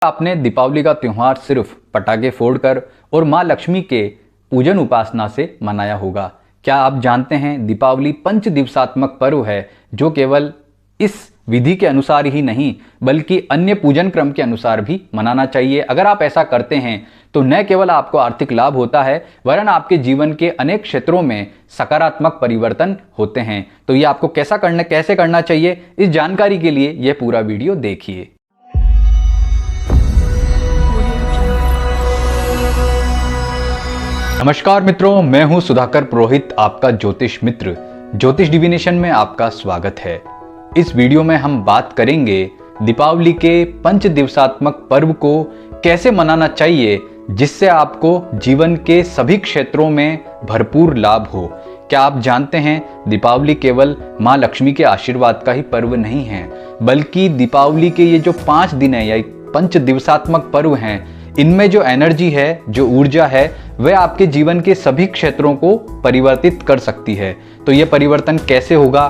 आपने दीपावली का त्योहार सिर्फ पटाखे फोड़कर और माँ लक्ष्मी के पूजन उपासना से मनाया होगा। क्या आप जानते हैं दीपावली पंच दिवसात्मक पर्व है जो केवल इस विधि के अनुसार ही नहीं बल्कि अन्य पूजन क्रम के अनुसार भी मनाना चाहिए। अगर आप ऐसा करते हैं तो न केवल आपको आर्थिक लाभ होता है वरन आपके जीवन के अनेक क्षेत्रों में सकारात्मक परिवर्तन होते हैं। तो ये आपको कैसे करना चाहिए, इस जानकारी के लिए यह पूरा वीडियो देखिए। नमस्कार मित्रों, मैं हूं सुधाकर पुरोहित, आपका ज्योतिष मित्र। ज्योतिष डिविनेशन में आपका स्वागत है। इस वीडियो में हम बात करेंगे दीपावली के पंच दिवसात्मक पर्व को कैसे मनाना चाहिए जिससे आपको जीवन के सभी क्षेत्रों में भरपूर लाभ हो। क्या आप जानते हैं दीपावली केवल माँ लक्ष्मी के आशीर्वाद का ही पर्व नहीं है बल्कि दीपावली के ये जो 5 दिन है या पंच दिवसात्मक पर्व हैं, इनमें जो एनर्जी है, जो ऊर्जा है, वह आपके जीवन के सभी क्षेत्रों को परिवर्तित कर सकती है। तो यह परिवर्तन कैसे होगा,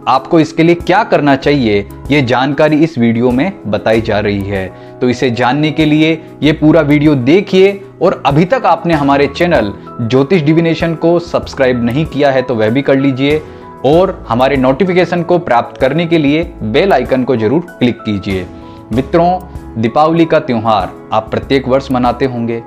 आपको इसके लिए क्या करना चाहिए, ये जानकारी इस वीडियो में बताई जा रही है। तो इसे जानने के लिए ये पूरा वीडियो देखिए और अभी तक आपने हमारे चैनल ज्योतिष डिविनेशन को सब्सक्राइब नहीं किया है तो वह भी कर लीजिए और हमारे नोटिफिकेशन को प्राप्त करने के लिए बेल आइकन को जरूर क्लिक कीजिए। मित्रों, दीपावली का त्योहार आप प्रत्येक वर्ष मनाते होंगे,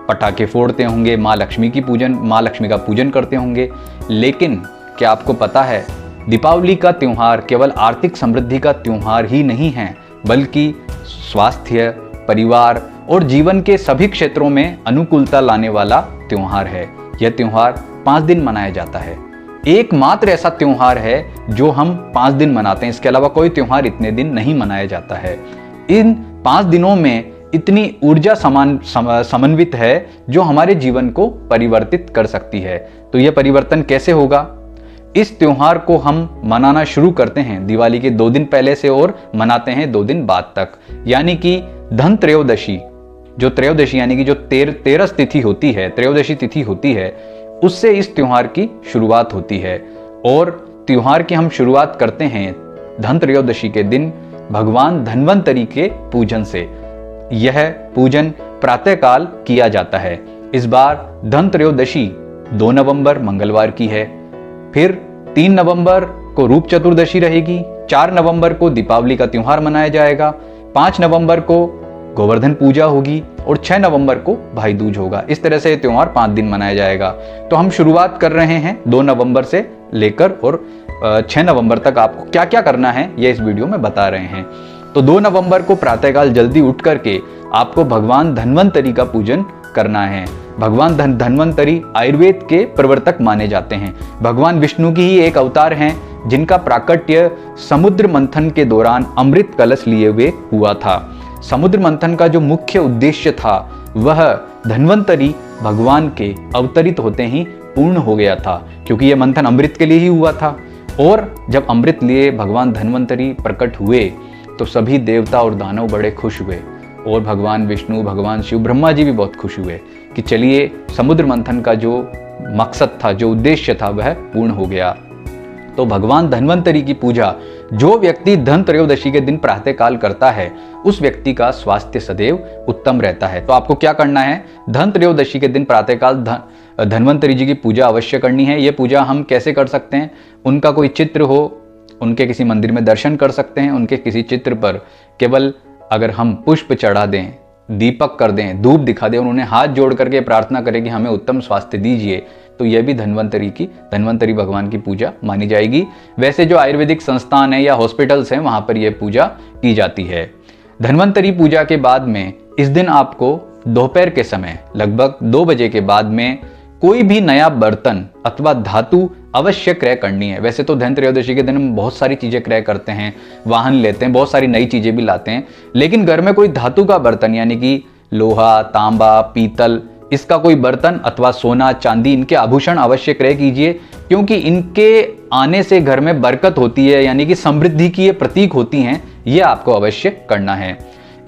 पटाखे फोड़ते होंगे, माँ लक्ष्मी का पूजन करते होंगे। लेकिन क्या आपको पता है दीपावली का त्योहार केवल आर्थिक समृद्धि का त्योहार ही नहीं है बल्कि स्वास्थ्य, परिवार और जीवन के सभी क्षेत्रों में अनुकूलता लाने वाला त्योहार है। यह त्योहार 5 दिन मनाया जाता है। एकमात्र ऐसा त्योहार है जो हम 5 दिन मनाते हैं, इसके अलावा कोई त्योहार इतने दिन नहीं मनाया जाता है। इन 5 दिनों में इतनी ऊर्जा समन्वित है जो हमारे जीवन को परिवर्तित कर सकती है। तो यह परिवर्तन कैसे होगा? इस त्योहार को हम मनाना शुरू करते हैं दिवाली के 2 दिन पहले से और मनाते हैं 2 दिन बाद तक, यानी कि धन त्रयोदशी। जो त्रयोदशी यानी कि जो 13 तिथि होती है, त्रयोदशी तिथि होती है, उससे इस त्योहार की शुरुआत होती है। और त्योहार की हम शुरुआत करते हैं धन त्रयोदशी के दिन भगवान धन्वंतरी के पूजन से। यह पूजन प्रातःकाल किया जाता है। इस बार धन त्रयोदशी 2 नवंबर मंगलवार की है। फिर 3 नवंबर को रूप चतुर्दशी रहेगी, 4 नवंबर को दीपावली का त्योहार मनाया जाएगा, 5 नवंबर को गोवर्धन पूजा होगी और 6 नवंबर को भाई दूज होगा। इस तरह से ये त्योहार 5 दिन मनाया जाएगा। तो हम शुरुआत कर रहे हैं 2 नवंबर से लेकर और 6 नवंबर तक आपको क्या क्या करना है ये इस वीडियो में बता रहे हैं। तो 2 नवंबर को प्रातःकाल जल्दी उठ करके आपको भगवान धन्वंतरी का पूजन करना है। भगवान धन्वंतरी आयुर्वेद के प्रवर्तक माने जाते हैं। भगवान विष्णु की ही एक अवतार हैं जिनका प्राकट्य समुद्र मंथन के दौरान अमृत कलश लिए हुए हुआ था। समुद्र मंथन का जो मुख्य उद्देश्य था वह धन्वंतरी भगवान के अवतरित होते ही पूर्ण हो गया था, क्योंकि यह मंथन अमृत के लिए ही हुआ था। और जब अमृत लिए भगवान धन्वंतरी प्रकट हुए तो सभी देवता और दानव बड़े खुश हुए और भगवान विष्णु, भगवान शिव, ब्रह्मा जी भी बहुत खुश हुए कि चलिए समुद्र मंथन का जो मकसद था, जो उद्देश्य था, वह पूर्ण हो गया। तो भगवान धन्वंतरी की पूजा जो व्यक्ति धन त्रयोदशी के दिन प्रातःकाल करता है उस व्यक्ति का स्वास्थ्य सदैव उत्तम रहता है। तो आपको क्या करना है, धन त्रयोदशी के दिन प्रातःकाल धन्वंतरी जी की पूजा अवश्य करनी है। ये पूजा हम कैसे कर सकते हैं? उनका कोई चित्र हो, उनके किसी मंदिर में दर्शन कर सकते हैं। उनके किसी चित्र पर केवल अगर हम पुष्प चढ़ा दें, दीपक कर दें, धूप दिखा दें और उन्हें हाथ जोड़ करके प्रार्थना करें कि हमें उत्तम स्वास्थ्य दीजिए, तो यह भी धन्वंतरी भगवान की पूजा मानी जाएगी। वैसे जो आयुर्वेदिक संस्थान है या हॉस्पिटल्स हैं वहां पर यह पूजा की जाती है। धन्वंतरी पूजा के बाद में इस दिन आपको दोपहर के समय लगभग 2 बजे के बाद में कोई भी नया बर्तन अथवा धातु अवश्य क्रय करनी है। वैसे तो धन त्रयोदशी के दिन हम बहुत सारी चीजें क्रय करते हैं, वाहन लेते हैं, बहुत सारी नई चीजें भी लाते हैं, लेकिन घर में कोई धातु का बर्तन यानी कि लोहा, तांबा, पीतल, इसका कोई बर्तन अथवा सोना, चांदी, इनके आभूषण अवश्य क्रय कीजिए, क्योंकि इनके आने से घर में बरकत होती है, यानी कि समृद्धि की ये प्रतीक होती हैं। ये आपको अवश्य करना है।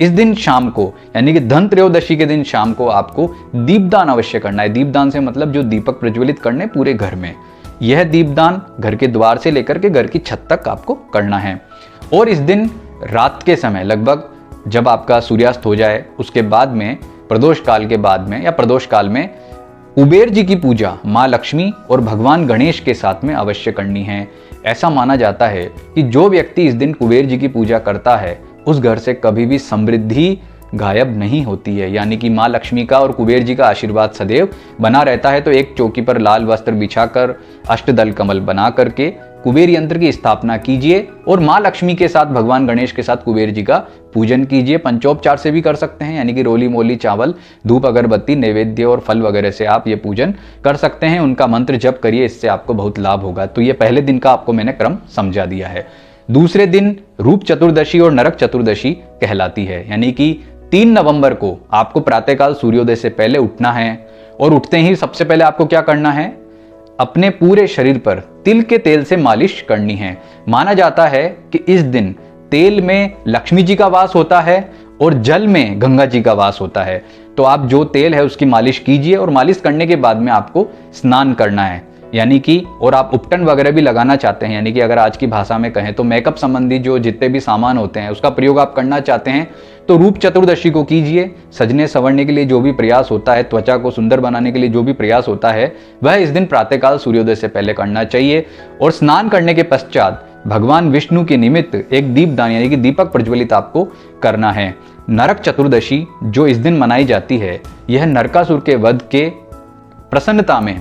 इस दिन शाम को यानी कि धन त्रयोदशी के दिन शाम को आपको दीपदान अवश्य करना है। दीपदान से मतलब जो दीपक प्रज्वलित करने पूरे घर में, यह दीपदान घर के द्वार से लेकर के घर की छत तक आपको करना है। और इस दिन रात के समय लगभग जब आपका सूर्यास्त हो जाए उसके बाद में, प्रदोष काल के बाद में या प्रदोष काल में कुबेर जी की पूजा माँ लक्ष्मी और भगवान गणेश के साथ में अवश्य करनी है। ऐसा माना जाता है कि जो व्यक्ति इस दिन कुबेर जी की पूजा करता है उस घर से कभी भी समृद्धि गायब नहीं होती है, यानी कि माँ लक्ष्मी का और कुबेर जी का आशीर्वाद सदैव बना रहता है। तो एक चौकी पर लाल वस्त्र बिछाकर अष्टदल कमल बना करके कुबेर यंत्र की स्थापना कीजिए और माँ लक्ष्मी के साथ भगवान गणेश के साथ कुबेर जी का पूजन कीजिए। पंचोपचार से भी कर सकते हैं, यानी कि रोली मोली चावल धूप अगरबत्ती नैवेद्य और फल वगैरह से आप ये पूजन कर सकते हैं। उनका मंत्र जप करिए, इससे आपको बहुत लाभ होगा। तो ये पहले दिन का आपको मैंने क्रम समझा दिया है। दूसरे दिन रूप चतुर्दशी और नरक चतुर्दशी कहलाती है, यानी कि 3 नवंबर को आपको प्रातःकाल सूर्योदय से पहले उठना है और उठते ही सबसे पहले आपको क्या करना है, अपने पूरे शरीर पर तिल के तेल से मालिश करनी है। माना जाता है कि इस दिन तेल में लक्ष्मी जी का वास होता है और जल में गंगा जी का वास होता है। तो आप जो तेल है उसकी मालिश कीजिए और मालिश करने के बाद में आपको स्नान करना है, यानी कि और आप उपटन वगैरह भी लगाना चाहते हैं, यानी कि अगर आज की भाषा में कहें तो मेकअप संबंधी जो जितने भी सामान होते हैं उसका प्रयोग आप करना चाहते हैं तो रूप चतुर्दशी को कीजिए। सजने संवरने के लिए जो भी प्रयास होता है, त्वचा को सुंदर बनाने के लिए जो भी प्रयास होता है, वह इस दिन प्रातःकाल सूर्योदय से पहले करना चाहिए। और स्नान करने के पश्चात भगवान विष्णु के निमित्त एक दीपदान यानी कि दीपक प्रज्वलित आपको करना है। नरक चतुर्दशी जो इस दिन मनाई जाती है, यह नरकासुर के वध के प्रसन्नता में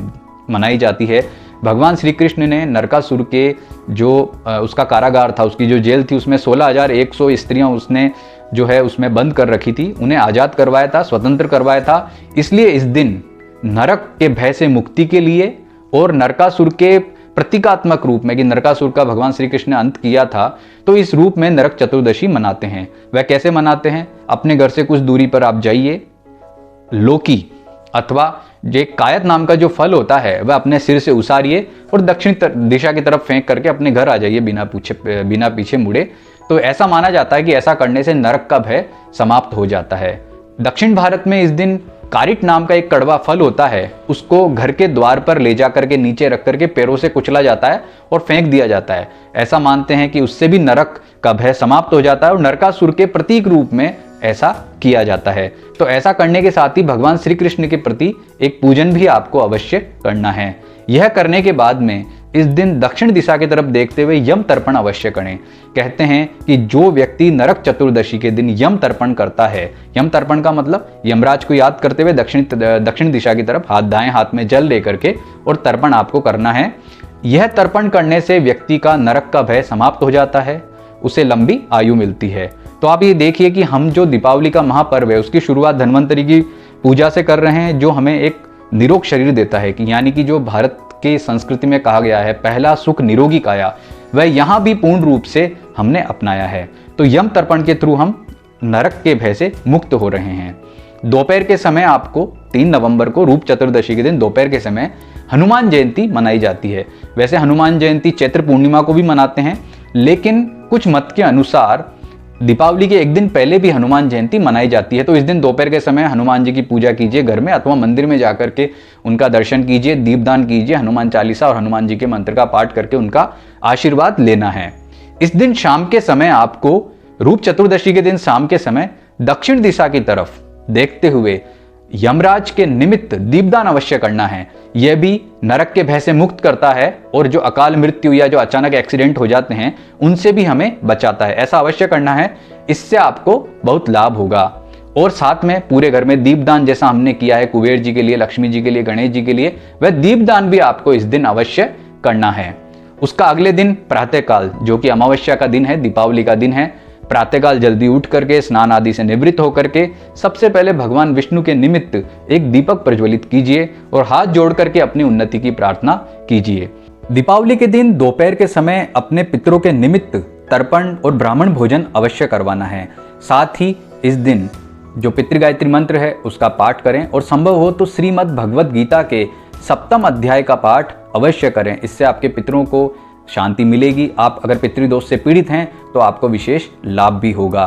मनाई जाती है। भगवान श्री कृष्ण ने नरकासुर के जो उसका कारागार था, उसकी जो जेल थी, उसमें 16,100 स्त्रियां उसने जो है उसमें बंद कर रखी थी, उन्हें आज़ाद करवाया था, स्वतंत्र करवाया था। इसलिए इस दिन नरक के भय से मुक्ति के लिए और नरकासुर के प्रतीकात्मक रूप में कि नरकासुर का भगवान श्री कृष्ण ने अंत किया था, तो इस रूप में नरक चतुर्दशी मनाते हैं। वह कैसे मनाते हैं, अपने घर से कुछ दूरी पर आप जाइए, लौकी अथवा जे कायत नाम का जो फल होता है वह अपने सिर से उसारिए और दक्षिण दिशा की तरफ फेंक करके अपने घर आ जाइए बिना पीछे मुड़े। तो ऐसा माना जाता है कि ऐसा करने से नरक का भय समाप्त हो जाता है। दक्षिण भारत में इस दिन कारिट नाम का एक कड़वा फल होता है, उसको घर के द्वार पर ले जा करके नीचे रख करके पैरों से कुचला जाता है और फेंक दिया जाता है। ऐसा मानते हैं कि उससे भी नरक का भय समाप्त हो जाता है और नरकासुर के प्रतीक रूप में ऐसा किया जाता है। तो ऐसा करने के साथ ही भगवान श्री कृष्ण के प्रति एक पूजन भी आपको अवश्य करना है। यह करने के बाद में इस दिन दक्षिण दिशा की तरफ देखते हुए यम तर्पण अवश्य करें। कहते हैं कि जो व्यक्ति नरक चतुर्दशी के दिन यम तर्पण करता है, यम तर्पण का मतलब यमराज को याद करते हुए दक्षिण दिशा की तरफ दाएं हाथ में जल लेकर के और तर्पण आपको करना है। यह तर्पण करने से व्यक्ति का नरक का भय समाप्त हो जाता है, उसे लंबी आयु मिलती है। तो आप ये देखिए कि हम जो दीपावली का महापर्व है उसकी शुरुआत धन्वंतरी की पूजा से कर रहे हैं, जो हमें एक निरोग शरीर देता है, कि यानी कि जो भारत की संस्कृति में कहा गया है पहला सुख निरोगी काया, वह यहाँ भी पूर्ण रूप से हमने अपनाया है। तो यम तर्पण के थ्रू हम नरक के भय से मुक्त हो रहे हैं। दोपहर के समय आपको 3 नवंबर को रूप चतुर्दशी के दिन दोपहर के समय हनुमान जयंती मनाई जाती है। वैसे हनुमान जयंती चैत्र पूर्णिमा को भी मनाते हैं, लेकिन कुछ मत के अनुसार दीपावली के एक दिन पहले भी हनुमान जयंती मनाई जाती है। तो इस दिन दोपहर के समय हनुमान जी की पूजा कीजिए घर में, अथवा मंदिर में जाकर के उनका दर्शन कीजिए, दीपदान कीजिए, हनुमान चालीसा और हनुमान जी के मंत्र का पाठ करके उनका आशीर्वाद लेना है। इस दिन शाम के समय आपको, रूप चतुर्दशी के दिन शाम के समय दक्षिण दिशा की तरफ देखते हुए यमराज के निमित्त दीपदान अवश्य करना है। यह भी नरक के भय से मुक्त करता है और जो अकाल मृत्यु या जो अचानक एक्सीडेंट हो जाते हैं उनसे भी हमें बचाता है। ऐसा अवश्य करना है, इससे आपको बहुत लाभ होगा। और साथ में पूरे घर में दीपदान जैसा हमने किया है कुबेर जी के लिए, लक्ष्मी जी के लिए, गणेश जी के लिए, वह दीपदान भी आपको इस दिन अवश्य करना है। उसका अगले दिन प्रातःकाल, जो कि अमावस्या का दिन है, दीपावली का दिन है, प्रातःकाल जल्दी उठ करके स्नान आदि से निवृत्त होकर के सबसे पहले भगवान विष्णु के निमित्त एक दीपक प्रज्वलित कीजिए और हाथ जोड़ करके अपनी उन्नति की प्रार्थना कीजिए। दीपावली के दिन दोपहर के समय अपने पितरों के निमित्त तर्पण और ब्राह्मण भोजन अवश्य करवाना है। साथ ही इस दिन जो पितृगायत्री मंत्र है उसका पाठ करें और संभव हो तो श्रीमद् भगवद गीता के 7वें अध्याय का पाठ अवश्य करें। इससे आपके पितरों को शांति मिलेगी। आप अगर पितृदोष से पीड़ित हैं तो आपको विशेष लाभ भी होगा।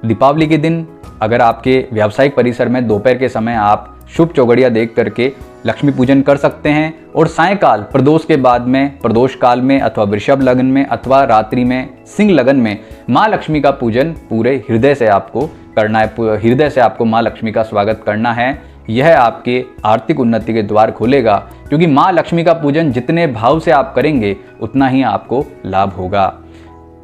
दीपावली के दिन अगर आपके व्यावसायिक परिसर में दोपहर के समय आप शुभ चौगड़िया देख करके लक्ष्मी पूजन कर सकते हैं। और सायंकाल प्रदोष के बाद में, प्रदोष काल में अथवा वृषभ लगन में अथवा रात्रि में सिंह लगन में माँ लक्ष्मी का पूजन पूरे हृदय से आपको करना है। हृदय से आपको माँ लक्ष्मी का स्वागत करना है। यह आपके आर्थिक उन्नति के द्वार खोलेगा, क्योंकि माँ लक्ष्मी का पूजन जितने भाव से आप करेंगे उतना ही आपको लाभ होगा।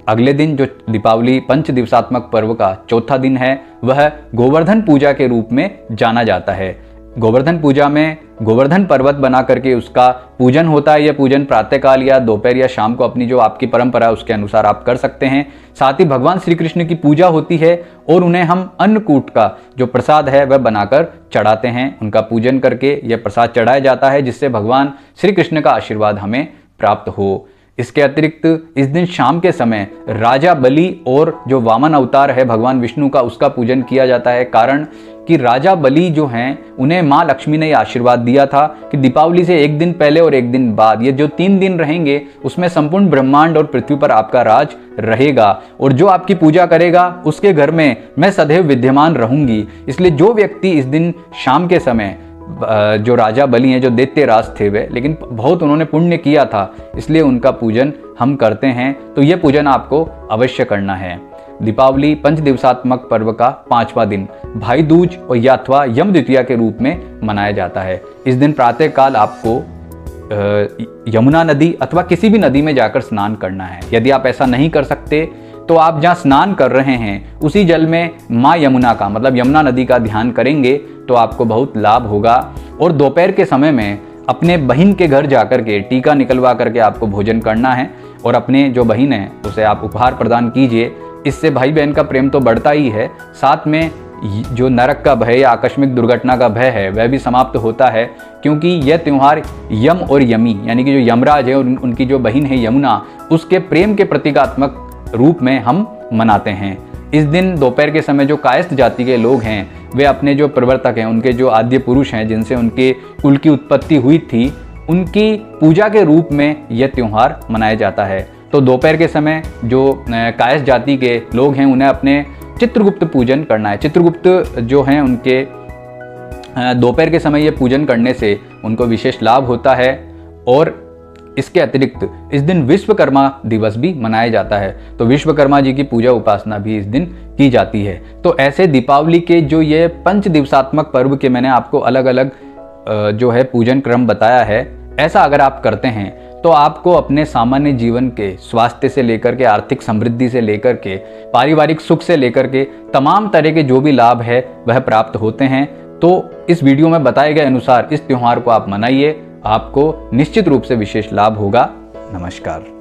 अगले दिन जो दीपावली पंच दिवसात्मक पर्व का चौथा दिन है, वह गोवर्धन पूजा के रूप में जाना जाता है। गोवर्धन पूजा में गोवर्धन पर्वत बना करके उसका पूजन होता है। यह पूजन प्रातःकाल या दोपहर या शाम को अपनी जो आपकी परंपरा है उसके अनुसार आप कर सकते हैं। साथ ही भगवान श्री कृष्ण की पूजा होती है और उन्हें हम अन्नकूट का जो प्रसाद है वह बनाकर चढ़ाते हैं। उनका पूजन करके यह प्रसाद चढ़ाया जाता है, जिससे भगवान श्री कृष्ण का आशीर्वाद हमें प्राप्त हो। इसके अतिरिक्त इस दिन शाम के समय राजा बलि और जो वामन अवतार है भगवान विष्णु का, उसका पूजन किया जाता है। कारण कि राजा बलि जो हैं उन्हें माँ लक्ष्मी ने आशीर्वाद दिया था कि दीपावली से एक दिन पहले और एक दिन बाद, ये जो 3 दिन रहेंगे उसमें संपूर्ण ब्रह्मांड और पृथ्वी पर आपका राज रहेगा, और जो आपकी पूजा करेगा उसके घर में मैं सदैव विद्यमान रहूंगी। इसलिए जो व्यक्ति इस दिन शाम के समय, जो राजा बलि हैं जो दैत्य राज थे वे, लेकिन बहुत उन्होंने पुण्य किया था, इसलिए उनका पूजन हम करते हैं। तो यह पूजन आपको अवश्य करना है। दीपावली पंच दिवसात्मक पर्व का 5वां दिन भाई दूज और या अथवा यम द्वितीया के रूप में मनाया जाता है। इस दिन प्रातःकाल आपको यमुना नदी अथवा किसी भी नदी में जाकर स्नान करना है। यदि आप ऐसा नहीं कर सकते तो आप जहाँ स्नान कर रहे हैं उसी जल में माँ यमुना का, मतलब यमुना नदी का ध्यान करेंगे तो आपको बहुत लाभ होगा। और दोपहर के समय में अपने बहन के घर जाकर के टीका निकलवा करके आपको भोजन करना है, और अपने जो बहन है उसे आप उपहार प्रदान कीजिए। इससे भाई बहन का प्रेम तो बढ़ता ही है, साथ में जो नरक का भय या आकस्मिक दुर्घटना का भय है वह भी समाप्त होता है, क्योंकि यह त्यौहार यम और यमी यानी कि जो यमराज है और उनकी जो बहन है यमुना, उसके प्रेम के प्रतीकात्मक रूप में हम मनाते हैं। इस दिन दोपहर के समय जो कायस्थ जाति के लोग हैं वे अपने जो प्रवर्तक हैं, उनके जो आद्य पुरुष हैं जिनसे उनके कुल की उत्पत्ति हुई थी, उनकी पूजा के रूप में यह त्यौहार मनाया जाता है। तो दोपहर के समय जो कायस्थ जाति के लोग हैं उन्हें अपने चित्रगुप्त पूजन करना है। चित्रगुप्त जो हैं उनके दोपहर के समय ये पूजन करने से उनको विशेष लाभ होता है। और इसके अतिरिक्त इस दिन विश्वकर्मा दिवस भी मनाया जाता है, तो विश्वकर्मा जी की पूजा उपासना भी इस दिन की जाती है। तो ऐसे दीपावली के जो ये पंच दिवसात्मक पर्व के मैंने आपको अलग अलग जो है पूजन क्रम बताया है, ऐसा अगर आप करते हैं तो आपको अपने सामान्य जीवन के स्वास्थ्य से लेकर के आर्थिक समृद्धि से लेकर के पारिवारिक सुख से लेकर के तमाम तरह के जो भी लाभ है वह प्राप्त होते हैं। तो इस वीडियो में बताए गए अनुसार इस त्यौहार को आप मनाइए, आपको निश्चित रूप से विशेष लाभ होगा। नमस्कार।